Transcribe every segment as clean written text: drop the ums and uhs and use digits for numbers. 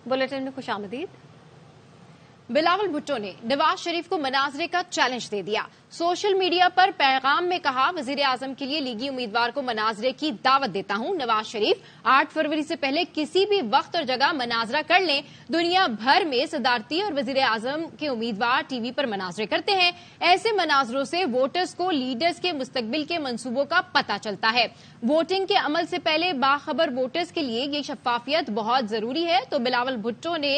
Bulletin में खुशामदीद। बिलावल भुट्टो ने नवाज शरीफ को मनाजरे का चैलेंज दे दिया। सोशल मीडिया पर पैगाम में कहा, वजीर आजम के लिए लीगी उम्मीदवार को मनाजरे की दावत देता हूं। नवाज शरीफ 8 फरवरी से पहले किसी भी वक्त और जगह मनाजरा कर लें। दुनिया भर में सदारती और वजीर आजम के उम्मीदवार टीवी पर मनाजरे करते हैं। ऐसे मनाजरों से वोटर्स को लीडर्स के मुस्तकबिल के मंसूबों का पता चलता है। वोटिंग के अमल से पहले बाखबर वोटर्स के लिए ये शफाफियत बहुत जरूरी है। तो बिलावल भुट्टो ने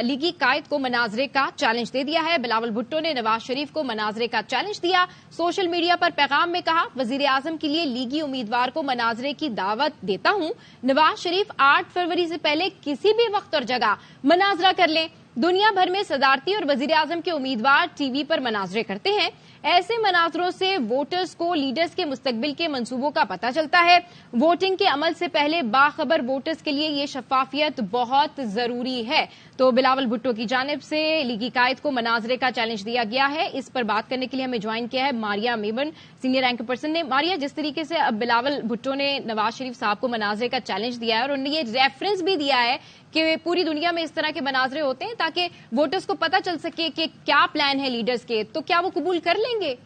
लीगी कायद को मनाजरे का चैलेंज दे दिया है। बिलावल भुट्टो ने नवाज शरीफ को मनाजरे का चैलेंज दिया। सोशल मीडिया पर पैगाम में कहा, वजीर आजम के लिए लीगी उम्मीदवार को मनाजरे की दावत देता हूं। नवाज शरीफ 8 फरवरी से पहले किसी भी वक्त और जगह मनाजरा कर लें। दुनिया भर में सदारती और वजीर आजम के उम्मीदवार टीवी पर मनाजरे करते हैं। ऐसे मनाजरों से वोटर्स को लीडर्स के मुस्तकबिल के मंसूबों का पता चलता है। वोटिंग के अमल से पहले बाखबर वोटर्स के लिए ये शफाफियत बहुत जरूरी है। तो बिलावल भुट्टो की जानिब से लीगी कायद को मनाजरे का चैलेंज दिया गया है। इस पर बात करने के लिए हमें ज्वाइन किया है Maria Memon, senior anchor person ने। मारिया, जिस तरीके से अब बिलावल भुट्टो ने नवाज शरीफ साहब को मनाजरे का चैलेंज दिया है और उन्होंने ये रेफरेंस भी दिया है कि पूरी दुनिया में इस तरह के मनाजरे होते हैं ताकि वोटर्स को पता चल सके कि क्या प्लान है लीडर्स के, तो क्या वो कबूल कर लेंगे?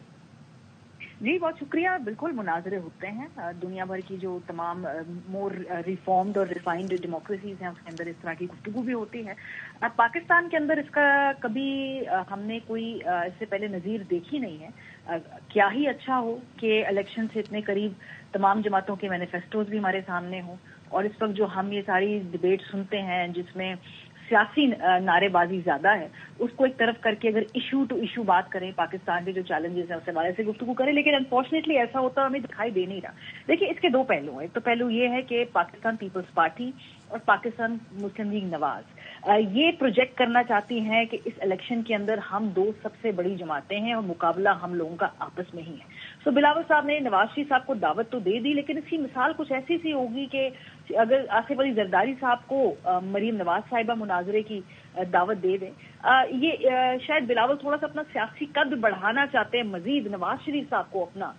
जी बहुत शुक्रिया। बिल्कुल मुनाजरे होते हैं। दुनिया भर की जो तमाम मोर रिफॉर्म्ड और रिफाइंड डेमोक्रेसीज हैं उसके अंदर इस तरह की गुफ्तगू भी होती है। पाकिस्तान के अंदर इसका कभी हमने कोई इससे पहले नज़ीर देखी नहीं है। क्या ही अच्छा हो कि इलेक्शन से इतने करीब तमाम जमातों के मैनिफेस्टोज भी हमारे सामने हों और इस वक्त जो हम ये सारी डिबेट सुनते हैं जिसमें सियासी नारेबाजी ज्यादा है, उसको एक तरफ करके अगर इशू टू इशू बात करें, पाकिस्तान के जो चैलेंजेस हैं उससे हमारे से गुफ्तगू करें, लेकिन अनफॉर्चुनेटली ऐसा होता हमें दिखाई दे नहीं रहा। देखिए, इसके दो पहलू हैं। एक तो पहलू ये है कि पाकिस्तान पीपल्स पार्टी और पाकिस्तान मुस्लिम लीग नवाज ये प्रोजेक्ट करना चाहती हैं कि इस इलेक्शन के अंदर हम दो सबसे बड़ी जमातें हैं और मुकाबला हम लोगों का आपस में ही है। सो बिलावल साहब ने नवाज शरीफ साहब को दावत तो दे दी, लेकिन इसकी मिसाल कुछ ऐसी सी होगी कि अगर आसिफ अली जरदारी साहब को मरीम नवाज साहिबा मुनाजरे की दावत दे दें, ये शायद बिलावल थोड़ा सा अपना सियासी कद बढ़ाना चाहते हैं मजीद नवाज शरीफ साहब को अपना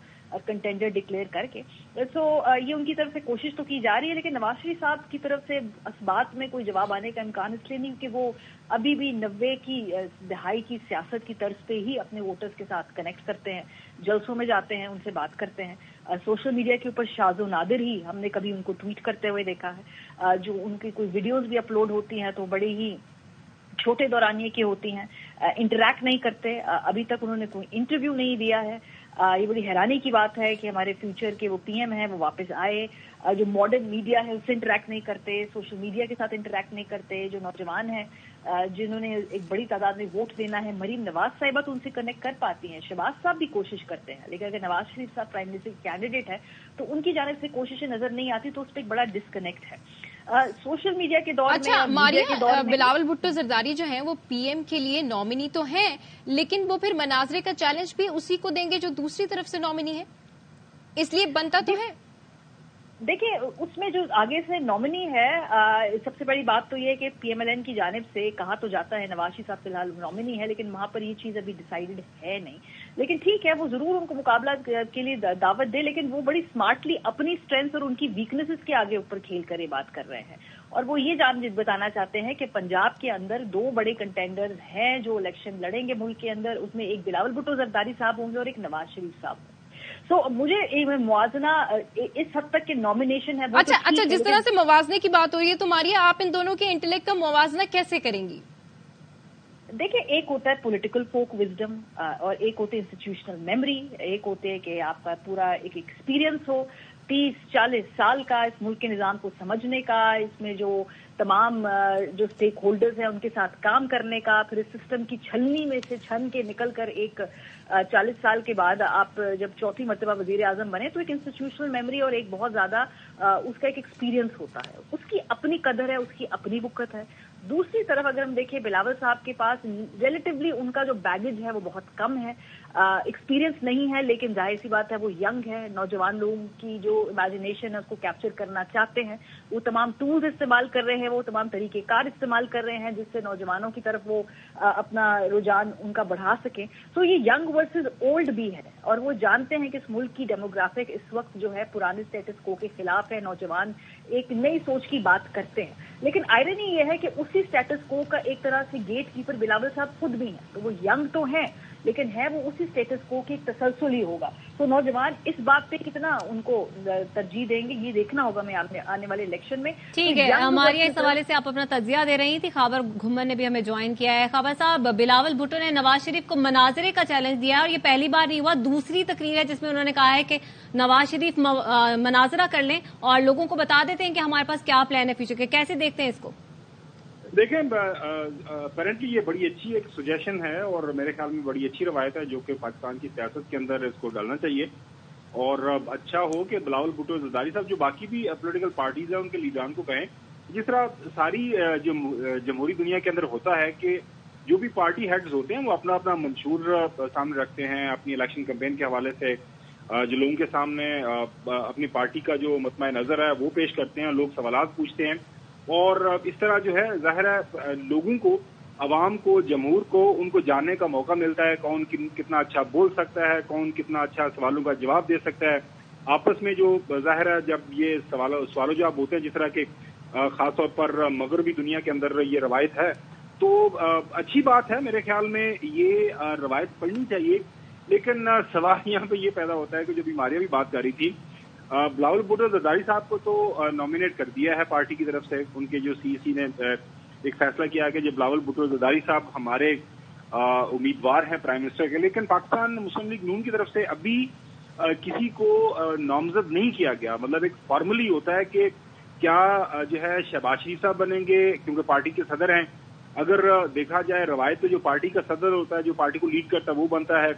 कंटेंडर डिक्लेयर करके। सो ये उनकी तरफ से कोशिश तो की जा रही है, लेकिन नवाज शरीफ साहब की तरफ से इस बात में कोई जवाब आने का इम्कान इसलिए नहीं कि वो अभी भी 90 की दहाई की सियासत की तर्ज पे ही अपने वोटर्स के साथ कनेक्ट करते हैं, जलसों में जाते हैं, उनसे बात करते हैं। सोशल मीडिया के ऊपर शाज़ो नादिर ही हमने कभी उनको ट्वीट करते हुए देखा है। जो उनकी कोई वीडियोज भी अपलोड होती हैं तो बड़े ही छोटे दौरानिए की होती हैं, इंटरैक्ट नहीं करते। अभी तक उन्होंने कोई इंटरव्यू नहीं दिया है। ये बड़ी हैरानी की बात है कि हमारे फ्यूचर के वो पीएम हैं वो वापस आए, जो मॉडर्न मीडिया है उससे इंटरैक्ट नहीं करते, सोशल मीडिया के साथ इंटरैक्ट नहीं करते। जो नौजवान हैं जिन्होंने एक बड़ी तादाद में वोट देना है, मरीम नवाज साहिबा तो उनसे कनेक्ट कर पाती हैं, शहबाज साहब भी कोशिश करते हैं, लेकिन अगर नवाज शरीफ साहब प्राइम मिनिस्टर कैंडिडेट है तो उनकी जानिब से कोशिशें नजर नहीं आती, तो उस पर एक बड़ा डिस्कनेक्ट है सोशल मीडिया के दौर में। मारिया, बिलावल भुट्टो जरदारी जो हैं वो पीएम के लिए नॉमिनी तो हैं, लेकिन वो फिर मनाजरे का चैलेंज भी उसी को देंगे जो दूसरी तरफ से नॉमिनी है, इसलिए बनता तो है। देखिए, उसमें जो आगे से नॉमिनी है, सबसे बड़ी बात तो ये है कि पीएमएलएन की जानिब से कहा तो जाता है नवाज शरीफ साहब फिलहाल नॉमिनी है, लेकिन वहां पर ये चीज अभी डिसाइडेड है नहीं। लेकिन ठीक है, वो जरूर उनको मुकाबला के लिए दावत दे, लेकिन वो बड़ी स्मार्टली अपनी स्ट्रेंथ और उनकी वीकनेसेस के आगे ऊपर खेल कर ये बात कर रहे हैं। और वो ये बताना चाहते हैं कि पंजाब के अंदर दो बड़े कंटेंडर हैं जो इलेक्शन लड़ेंगे मुल्क के अंदर, उसमें एक बिलावल भुट्टो जरदारी साहब होंगे और एक नवाज शरीफ साहब होंगे। तो मुझे मुआवजना इस हद तक के नॉमिनेशन है। अच्छा, जिस तरह से मुआवजे की बात हो रही है तो मारिया, आप इन दोनों के इंटेलेक्ट का मुआवजा कैसे करेंगी? देखिए, एक होता है पॉलिटिकल फोक विजडम और एक होते है इंस्टीट्यूशनल मेमोरी, एक होते है कि आपका पूरा एक एक्सपीरियंस हो 30-40 साल का इस मुल्क के निजाम को समझने का, इसमें जो तमाम जो स्टेक होल्डर्स हैं उनके साथ काम करने का, फिर इस सिस्टम की छलनी में से छन के निकल कर एक 40 साल के बाद आप जब चौथी मरतबा वजीर आजम बने तो एक इंस्टीट्यूशनल मेमोरी और एक बहुत ज्यादा उसका एक एक्सपीरियंस होता है, उसकी अपनी कदर है, उसकी अपनी बुकत है। दूसरी तरफ अगर हम देखें बिलावल साहब के पास रिलेटिवली उनका जो बैगेज है वो बहुत कम है। एक्सपीरियंस नहीं है, लेकिन जाहिर सी बात है वो यंग है, नौजवान लोगों की जो इमेजिनेशन है उसको कैप्चर करना चाहते हैं, वो तमाम टूल्स इस्तेमाल कर रहे हैं, वो तमाम तरीकेकार इस्तेमाल कर रहे हैं जिससे नौजवानों की तरफ वो अपना रुझान उनका बढ़ा सकें। तो ये यंग वर्सेस ओल्ड भी है, और वो जानते हैं कि इस मुल्क की डेमोग्राफिक इस वक्त जो है पुराने स्टेटस को के खिलाफ है, नौजवान एक नई सोच की बात करते हैं। लेकिन आयरनी ये है कि उसी स्टेटस को का एक तरह से गेट कीपर बिलावल साहब खुद भी हैं, तो वो यंग तो हैं लेकिन है वो उसी स्टेटस को की तसलसल ही होगा। तो नौजवान इस बात पे कितना उनको तरजीह देंगे ये देखना होगा मैं आने वाले इलेक्शन में। ठीक है, हमारे इस हवाले से आप अपना तजिया दे रही थी। खबर घुमन ने भी हमें ज्वाइन किया है। खबर साहब, बिलावल भुट्टो ने नवाज शरीफ को मनाजरे का चैलेंज दिया है और ये पहली बार नहीं हुआ, दूसरी तकरीर है जिसमें उन्होंने कहा है कि नवाज शरीफ मनाजरा कर लें और लोगों को बता देते हैं कि हमारे पास क्या प्लान है फ्यूचर के। कैसे देखते हैं इसको? देखें, अपेरेंटली ये बड़ी अच्छी एक सजेशन है और मेरे ख्याल में बड़ी अच्छी रवायत है जो कि पाकिस्तान की सियासत के अंदर इसको डालना चाहिए। और अच्छा हो कि बिलावल भुट्टो जरदारी साहब जो बाकी भी पॉलिटिकल पार्टीज हैं उनके लीडरान को कहें, जिस तरह सारी जो जमहूरी दुनिया के अंदर होता है कि जो भी पार्टी हेड्स होते हैं वो अपना अपना मंशूर सामने रखते हैं, अपनी इलेक्शन कैंपेन के हवाले से जो लोगों के सामने अपनी पार्टी का जो मतमा नजर है वो पेश करते हैं, लोग सवालात पूछते हैं और इस तरह जो है ज़ाहिर है लोगों को, अवाम को, जमहूर को उनको जानने का मौका मिलता है कौन कितना अच्छा बोल सकता है, कौन कितना अच्छा सवालों का जवाब दे सकता है। आपस में जो ज़ाहिर है जब ये सवालों जवाब होते हैं जिस तरह के खास तौर पर मगरबी दुनिया के अंदर ये रवायत है, तो अच्छी बात है। मेरे ख्याल में ये रवायत पढ़नी चाहिए। लेकिन सवाल यहाँ पे ये पैदा होता है कि जो बीमारियां भी बात कर रही थी, बिलावल भुट्टो जरदारी साहब को तो नॉमिनेट कर दिया है पार्टी की तरफ से। उनके जो सीईसी ने एक फैसला किया है कि जो बिलावल भुट्टो जरदारी साहब हमारे उम्मीदवार हैं प्राइम मिनिस्टर के। लेकिन पाकिस्तान मुस्लिम लीग नून की तरफ से अभी किसी को नामजद नहीं किया गया। मतलब एक फॉर्मली होता है कि क्या जो है शहबाज शरीफ साहब बनेंगे क्योंकि पार्टी के सदर हैं। अगर देखा जाए रवायत तो जो पार्टी का सदर होता है, जो पार्टी को लीड करता है वो बनता है।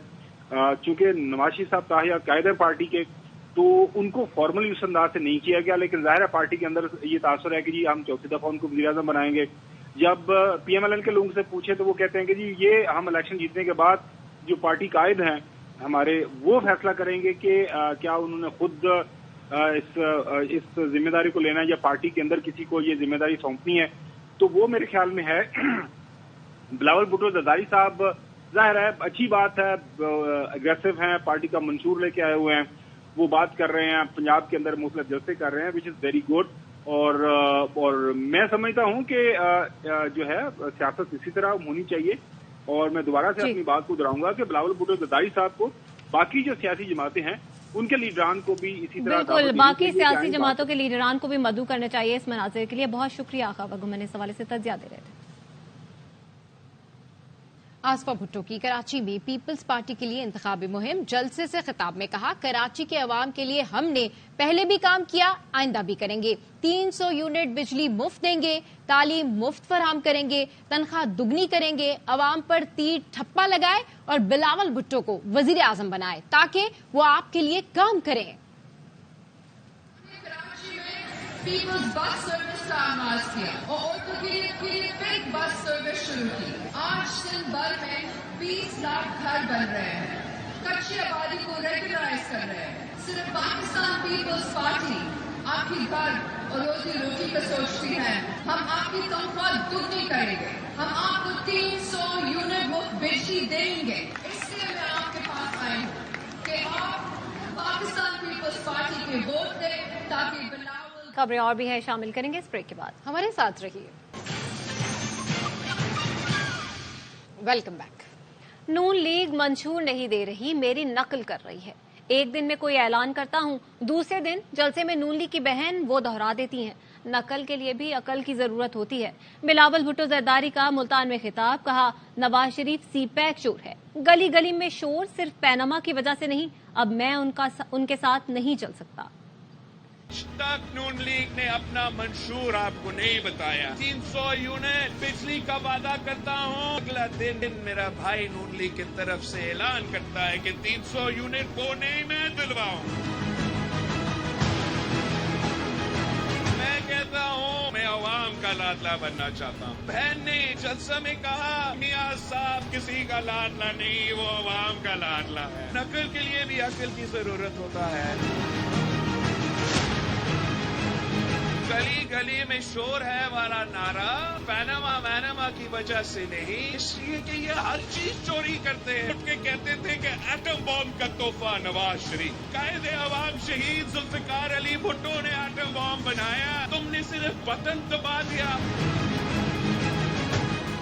चूंकि नवाज शरीफ साहब ताहिया कायदे पार्टी के, तो उनको फॉर्मली उस अंदाज से नहीं किया गया। लेकिन जाहिर है पार्टी के अंदर ये तासुर है कि जी हम चौथी दफा उनको वज़ीर-ए-आज़म बनाएंगे। जब पीएमएलएन के लोगों से पूछे तो वो कहते हैं कि जी ये हम इलेक्शन जीतने के बाद जो पार्टी कायद हैं हमारे, वो फैसला करेंगे कि क्या उन्होंने खुद इस जिम्मेदारी को लेना है या पार्टी के अंदर किसी को ये जिम्मेदारी सौंपनी है। तो वो मेरे ख्याल में है। बिलावल भुट्टो जरदारी साहब जाहिर है अच्छी बात है, अग्रेसिव हैं, पार्टी का मंशूर लेके आए हुए हैं, वो बात कर रहे हैं, पंजाब के अंदर मुख्तलिफ जलसे कर रहे हैं, विच इज वेरी गुड। और मैं समझता हूं कि जो है सियासत इसी तरह होनी चाहिए। और मैं दोबारा से अपनी बात को दोहराऊंगा कि बिलावल भुट्टो जरदारी साहब को बाकी जो सियासी जमातें हैं उनके लीडरान को भी इसी तरह, बिल्कुल बाकी सियासी जमातों के लीडरान को भी मदऊ करना चाहिए इस मनाज़िर के लिए। बहुत शुक्रिया खबर घुमन इस हवाले से तजिया दे रहे थे। आसफा भुट्टो की कराची में पीपल्स पार्टी के लिए इंतखाबी मुहिम, जलसे से खिताब में कहा कराची के अवाम के लिए हमने पहले भी काम किया, आइंदा भी करेंगे। 300 यूनिट बिजली मुफ्त देंगे, तालीम मुफ्त फराहम करेंगे, तनख्वाह दुगनी करेंगे, अवाम पर तीर ठप्पा लगाए और बिलावल भुट्टो को वजीर आजम बनाए ताकि वो आपके लिए काम करें। पीपल्स बस सर्विस का आगाज किया और औरतों के लिए बिग बस सर्विस शुरू की। आज सिंध भर में 20 लाख घर बन रहे हैं, कच्ची आबादी को रेगुलराइज कर रहे हैं। सिर्फ पाकिस्तान पीपल्स पार्टी आपकी घर और रोजी रोटी पर सोचती है। हम आपकी तनख्वाह दुगनी करेंगे, हम आपको 300 यूनिट मुफ्त बिजली देंगे। इसलिए मैं आपके पास आई हूँ कि आप पाकिस्तान पीपल्स पार्टी के वोट दें ताकि खबरें और भी है, शामिल करेंगे इस ब्रेक के बाद। हमारे साथ रहिए। Welcome back. नून लीग मंशूर नहीं दे रही, मेरी नकल कर रही है। एक दिन में कोई ऐलान करता हूं, दूसरे दिन जलसे में नून लीग की बहन वो दोहरा देती हैं। नकल के लिए भी अकल की जरूरत होती है। बिलावल भुट्टो जरदारी का मुल्तान में खिताब, कहा नवाज शरीफ सीपैक चोर है। गली गली में शोर सिर्फ पैनामा की वजह से नहीं, अब मैं उनके साथ नहीं चल सकता। तक नून लीग ने अपना मंशूर आपको नहीं बताया। 300 यूनिट बिजली का वादा करता हूँ, अगला दिन मेरा भाई नून लीग की तरफ से ऐलान करता है कि 300 यूनिट वो नहीं मैं दिलवाऊं। मैं कहता हूँ मैं अवाम का लाडला बनना चाहता हूँ। बहन ने जलसा में कहा मियां साहब किसी का लाडला नहीं, वो अवाम का लाडला है। नकल के लिए भी अकल की जरूरत होता है। गली गली में शोर है वाला नारा पैनामा की वजह से नहीं, इसलिए कि ये हर चीज चोरी करते हैं। उठ के कहते थे कि एटम बॉम्ब का तोहफा नवाज शरीफ। कायदे अवाम शहीद जुल्फिकार अली भुट्टो ने एटम बॉम्ब बनाया, तुमने सिर्फ बटन दबा दिया।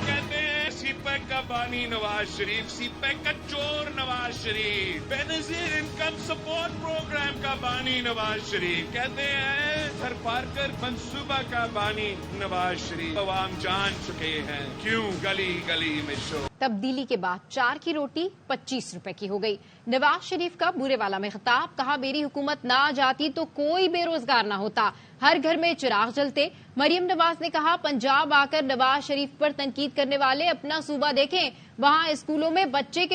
कहते हैं सीपैक का बानी नवाज शरीफ, सीपैक का चोर Nawaz Sharif, Benazir income support programme का बानी नवाज शरीफ। कहते हैं सर पारकर मंसूबा का बानी नवाज शरीफ। अवाम जान चुके हैं क्यों गली गली में शोर। तब्दीली के बाद 4 की रोटी 25 रुपए की हो गई। नवाज शरीफ का बूरेवाला में खिताब, कहा मेरी हुकूमत ना आ जाती तो कोई बेरोजगार ना होता, हर घर में चिराग जलते। मरियम नवाज ने कहा पंजाब आकर नवाज शरीफ पर तनकीद करने वाले अपना सूबा देखें, वहाँ स्कूलों में बच्चों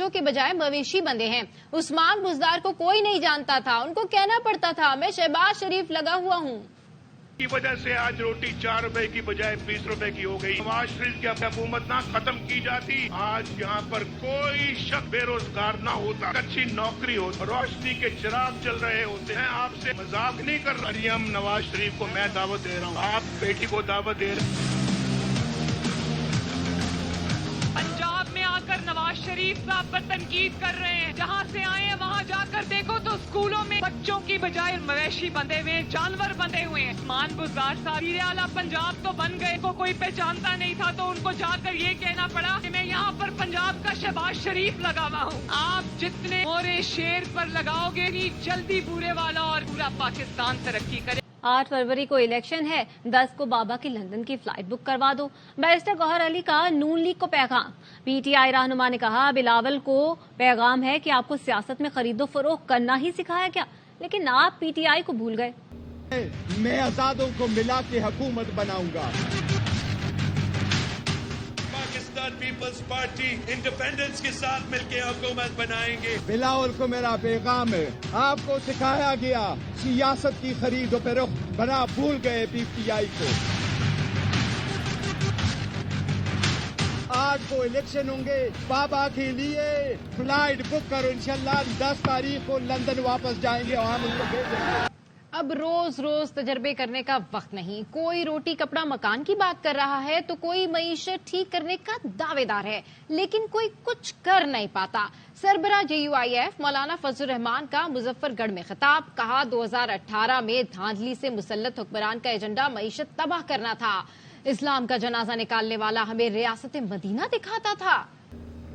के बजाय मवेशी बंधे हैं। उस्मान बुजदार को कोई नहीं जानता था, उनको कहना पड़ता था मैं शहबाज शरीफ लगा हुआ हूँ। की वजह से आज रोटी 4 रुपए की बजाय 20 रुपए की हो गई। नवाज शरीफ की हुकूमत ना खत्म की जाती, आज यहाँ पर कोई शख्स बेरोजगार ना होता, अच्छी नौकरी हो, रोशनी के चिराग चल रहे होते हैं। आपसे मजाक नहीं कर रहा। मरियम नवाज शरीफ को मैं दावत दे रहा हूँ, आप बेटी को दावत दे रहे हैं। पंजाब में आकर नवाज शरीफ साहब पर तनकीद कर रहे हैं, जहाँ से आए हैं वहाँ जाकर देखो तो स्कूलों में बच्चों की बजाय मवेशी बंधे हुए हैं, जानवर बंधे हुए हैं। उस्मान बुजदार साहब वज़ीर आला पंजाब तो बन गए, को कोई पहचानता नहीं था तो उनको जाकर ये कहना पड़ा कि मैं यहाँ पर पंजाब का शहबाज शरीफ लगा हुआ हूँ। आप जितने मोरे शेर पर लगाओगे नहीं जल्दी बूरे वाला और पूरा पाकिस्तान तरक्की करे। 8 फरवरी को इलेक्शन है, 10 को बाबा की लंदन की फ्लाइट बुक करवा दो। बैरिस्टर गौहर अली का नून लीग को पैगाम। पीटीआई रहनुमा ने कहा बिलावल को पैगाम है कि आपको सियासत में खरीदो फरोख्त करना ही सिखाया क्या, लेकिन आप पीटीआई को भूल गए। मैं आजादों को मिला के हुकूमत बनाऊंगा। पाकिस्तान पीपल्स पार्टी इंडिपेंडेंस के साथ मिलकर हुकूमत बनाएंगे। बिलावल को मेरा पैगाम है, आपको सिखाया गया सियासत की खरीदो फरोख्त बना भूल गए पीटीआई को। 8 को इलेक्शन होंगे, बाबा के लिए फ्लाइट बुक करो, इंशाल्लाह 10 तारीख को लंदन वापस जाएंगे और हम उनको भेजेंगे। अब रोज रोज तजर्बे करने का वक्त नहीं। कोई रोटी कपड़ा मकान की बात कर रहा है तो कोई मईशत ठीक करने का दावेदार है, लेकिन कोई कुछ कर नहीं पाता। सरबराह JUIF मौलाना फजलुर रहमान का मुजफ्फरगढ़ में खिताब, कहा 2018 में धांधली से मुसल्लत हुक्मरान का एजेंडा मईशत तबाह करना था। इस्लाम का जनाजा निकालने वाला हमें रियासत मदीना दिखाता था।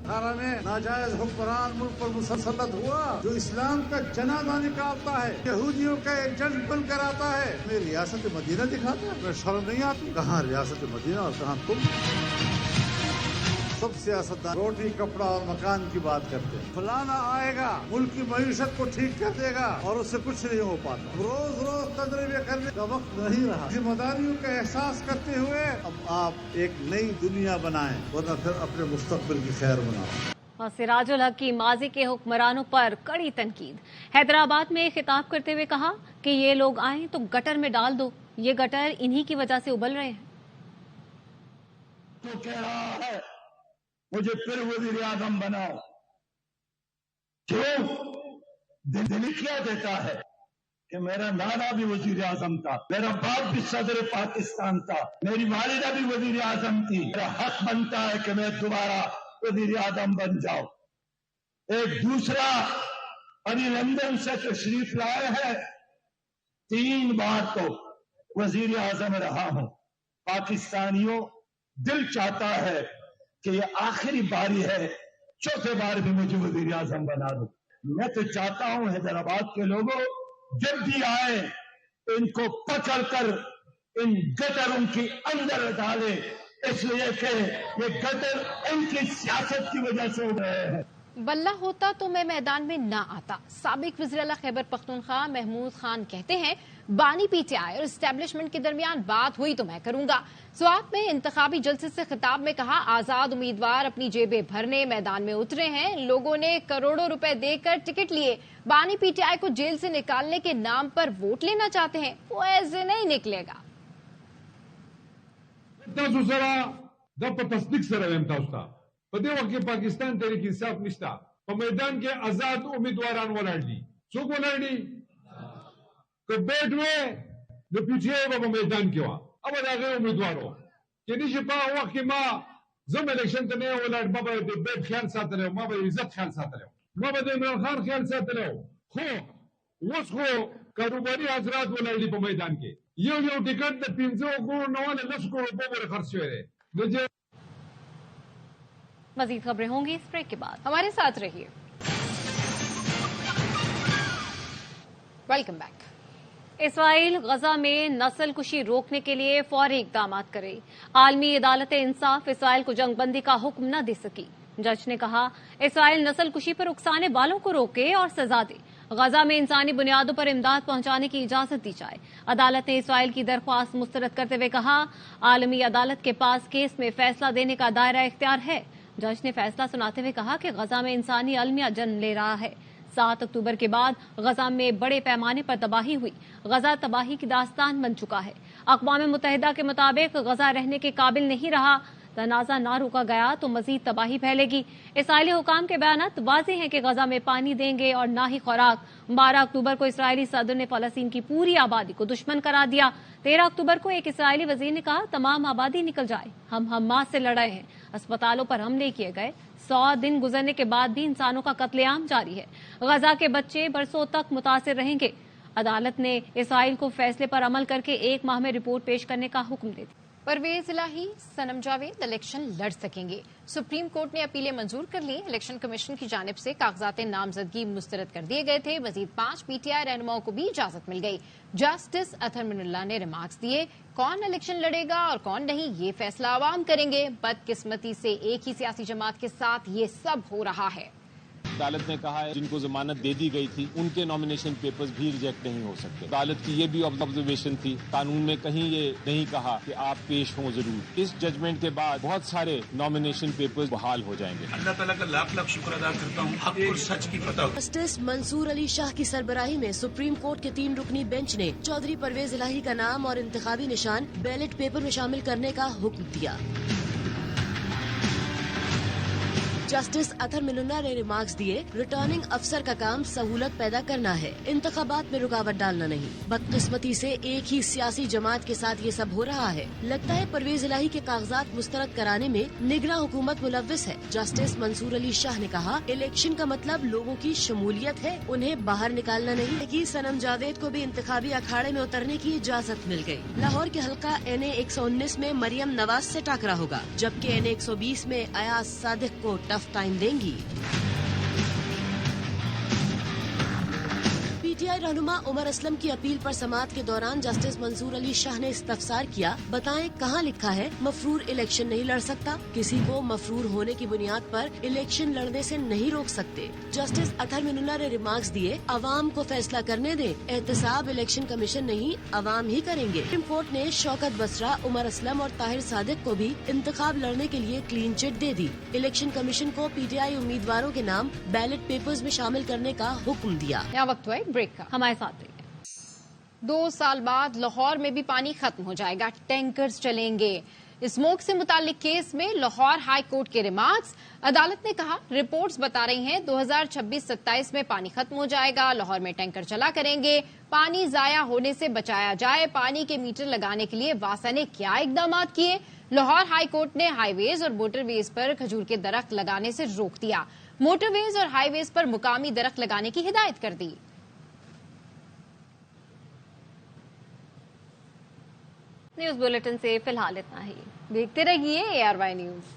में नाजायज हुक्मरान मुल्क पर मुसल्लत हुआ जो इस्लाम का जनाजा निकालता है, यहूदियों का एजेंट बनकर आता है, हमें रियासत मदीना दिखाता है। शर्म नहीं आती? कहाँ रियासत मदीना और कहाँ तुम? सब सियासतदान रोटी कपड़ा और मकान की बात करते हैं। फलाना आएगा मुल्क की मईशत को ठीक कर देगा और उससे कुछ नहीं हो पाता। रोज रोज तजर्बे करने का वक्त नहीं रहा। जिम्मेदारियों का एहसास करते हुए अब आप एक नई दुनिया बनाएं, वरना फिर अपने मुस्तकबिल की खैर बनाओ। और सिराजुल हक की माजी के हुक्मरानों पर कड़ी तनकीद। हैदराबाद में खिताब करते हुए कहा कि ये लोग आए तो गटर में डाल दो, ये गटर इन्हीं की वजह से उबल रहे हैं। तो कह रहा है मुझे फिर वज़ीर आज़म बनाओ, क्यों? दिल क्या देता है कि मेरा नाना भी वज़ीर आज़म था, मेरा बाप भी सदर पाकिस्तान था, मेरी वालिदा भी वज़ीर आज़म थी, मेरा हक बनता है कि मैं दोबारा वज़ीर आज़म बन जाऊं। एक दूसरा अभी लंदन से तशरीफ लाए हैं, 3 बार तो वज़ीर आज़म रहा हूं। पाकिस्तानियों दिल चाहता है कि ये आखिरी बारी है, चौथे बार भी मुझे वज़ीर आज़म बना दो। मैं तो चाहता हूं हैदराबाद के लोगों जब भी आए इनको पकड़कर इन गटरों के अंदर डाले, इसलिए कि ये गटर इनकी सियासत की वजह से हो रहे हैं। बल्ला होता तो मैं मैदान में ना आता। साबिक वज़ीर आला खैबर पख्तूनख्वा महमूद खान कहते हैं बानी पीटीआई और एस्टेब्लिशमेंट के दरमियान बात हुई तो मैं करूंगा। स्वात में इंतखाबी जलसे से खिताब में कहा आजाद उम्मीदवार अपनी जेबें भरने मैदान में उतरे हैं, लोगों ने करोड़ों रुपए देकर टिकट लिए, बानी पीटीआई को जेल से निकालने के नाम पर वोट लेना चाहते हैं, वो ऐसे नहीं निकलेगा। تاسو سره د په تصدیق سره ویم تاسو ته په دې وخت کې پاکستان تحریک انصاف نشته په میدان کې آزاد امیدواران ولاړ دي څوک ولاړ دي که بیټ وې د پی ټی آی په میدان کې وه او د هغې امیدوارو چې نشي په هغه وخت کې ما زم الیکشن ته نه ولاړ ما به د بیټ خیال ساتلی ما به عزت خیال ساتلی ما به د عمران خان خیال ساتلی خو اوس خو کاروباري حضرات ولاړ دي په میدان کې یو ټکټ د 15 کروڑ نه والا 10 کروڑ روپے پورے خرچ ہوئے ہیں. مزید خبریں ہوں گی اس بریک کے بعد، ہمارے ساتھ رہیے. Welcome back. اسرائیل غزہ میں نسل کشی روکنے کے لیے فوری اقدامات کرے. عالمی عدالت انصاف اسرائیل کو جنگ بندی کا حکم نہ دے سکی. جج نے کہا اسرائیل نسل کشی پر اکسانے والوں کو روکے اور سزا دے. غزہ میں انسانی بنیادوں پر امداد پہنچانے کی اجازت دی جائے. عدالت نے اسرائیل کی درخواست مسترد کرتے ہوئے کہا عالمی عدالت کے پاس کیس میں فیصلہ دینے کا دائرہ اختیار ہے. جج نے فیصلہ سناتے ہوئے کہا کہ غزہ میں انسانی المیہ جنم لے رہا ہے. 7 اکتوبر کے بعد غزہ میں بڑے پیمانے پر تباہی ہوئی. غزہ تباہی کی داستان بن چکا ہے. اقوام متحدہ کے مطابق غزہ رہنے کے قابل نہیں رہا. تنازع نہ روکا گیا تو مزید تباہی پھیلے گی. اسرائیلی حکام کے بیانات واضح ہیں کہ غزہ میں پانی دیں گے اور نہ ہی خوراک. 12 اکتوبر کو اسرائیلی صدر نے فلسطین کی پوری آبادی کو دشمن قرار دیا. 13 اکتوبر کو ایک اسرائیلی وزیر نے کہا تمام آبادی نکل جائے. ہم حماس سے لڑے ہیں. اسپتالوں پر حملے کیے گئے. 100 دن گزرنے کے بعد بھی انسانوں کا قتل عام جاری ہے. غزہ کے بچے برسوں تک متاثر رہیں گے. عدالت نے اسرائیل کو فیصلے پر عمل کر کے 1 ماہ میں رپورٹ پیش کرنے کا حکم دے دیا. پرویز الہی، صنم جاوید الیکشن لڑ سکیں گے. سپریم کورٹ نے اپیلیں منظور کر لی. الیکشن کمیشن کی جانب سے کاغذات نامزدگی مسترد کر دیے گئے تھے. مزید 5 پی ٹی آئی رہنماؤں کو بھی اجازت مل گئی. جسٹس اطہر من اللہ نے ریمارکس دیے. کون الیکشن لڑے گا اور کون نہیں یہ فیصلہ عوام کریں گے. بدقسمتی سے ایک ہی سیاسی جماعت کے ساتھ یہ سب ہو رہا ہے. عدالت نے کہا ہے جن کو ضمانت دے دی گئی تھی ان کے نامینیشن پیپرز بھی ریجیکٹ نہیں ہو سکتے. عدالت کی یہ بھی آبزرویشن تھی قانون میں کہیں یہ نہیں کہا کہ آپ پیش ہوں ضرور. اس ججمنٹ کے بعد بہت سارے نامینیشن پیپرز بحال ہو جائیں گے. اللہ تعالیٰ کا لاکھ لاکھ شکر ادا کرتا ہوں حق اور سچ کی فتح. جسٹس منصور علی شاہ کی سربراہی میں سپریم کورٹ کے 3 رکنی بینچ نے چودھری پرویز الہی کا نام اور انتخابی نشان بیلٹ پیپر میں شامل کرنے کا حکم دیا. جسٹس اطہر من اللہ نے ریمارکس دیے ریٹرننگ افسر کا کام سہولت پیدا کرنا ہے، انتخابات میں رکاوٹ ڈالنا نہیں. بدقسمتی سے ایک ہی سیاسی جماعت کے ساتھ یہ سب ہو رہا ہے. لگتا ہے پرویز الہی کے کاغذات مسترد کرانے میں نگراں حکومت ملوث ہے. جسٹس منصور علی شاہ نے کہا الیکشن کا مطلب لوگوں کی شمولیت ہے، انہیں باہر نکالنا نہیں. کہ صنم جاوید کو بھی انتخابی اکھاڑے میں اترنے کی اجازت مل گئی. لاہور کے حلقہ NA 119 میں مریم نواز سے ٹاکرا ہوگا جبکہ NA 120 میں ایاز صادق کو ٹائم دیں گی. پی ٹی آئی رہنما عمر اسلم کی اپیل پر سماعت کے دوران جسٹس منصور علی شاہ نے استفسار کیا بتائیں کہاں لکھا ہے مفرور الیکشن نہیں لڑ سکتا. کسی کو مفرور ہونے کی بنیاد پر الیکشن لڑنے سے نہیں روک سکتے. جسٹس اطہر من اللہ نے ریمارکس دیے عوام کو فیصلہ کرنے دیں. احتساب الیکشن کمیشن نہیں عوام ہی کریں گے. سپریم کورٹ نے شوکت بسرا، عمر اسلم اور طاہر صادق کو بھی انتخاب لڑنے کے لیے کلین چٹ دے دی. الیکشن کمیشن کو پی ٹی آئی امیدواروں کے نام بیلٹ پیپرز میں شامل کرنے کا حکم دیا. یہاں وقت ہوا ہے بریک کا. ہمارے ساتھ رہیے. 2 سال بعد لاہور میں بھی پانی ختم ہو جائے گا، ٹینکرز چلیں گے. اسموک سے متعلق کیس میں لاہور ہائی کورٹ کے ریمارکس. عدالت نے کہا رپورٹس بتا رہی ہیں 2026-27 میں پانی ختم ہو جائے گا. لاہور میں ٹینکر چلا کریں گے. پانی ضائع ہونے سے بچایا جائے. پانی کے میٹر لگانے کے لیے واسا نے کیا اقدامات کیے؟ لاہور ہائی کورٹ نے ہائی ویز اور موٹر ویز پر کھجور کے درخت لگانے سے روک دیا. موٹر ویز اور ہائی ویز پر مقامی درخت لگانے کی ہدایت کر دی. نیوز بلیٹن سے فی الحال اتنا ہی. دیکھتے رہیے ARY نیوز.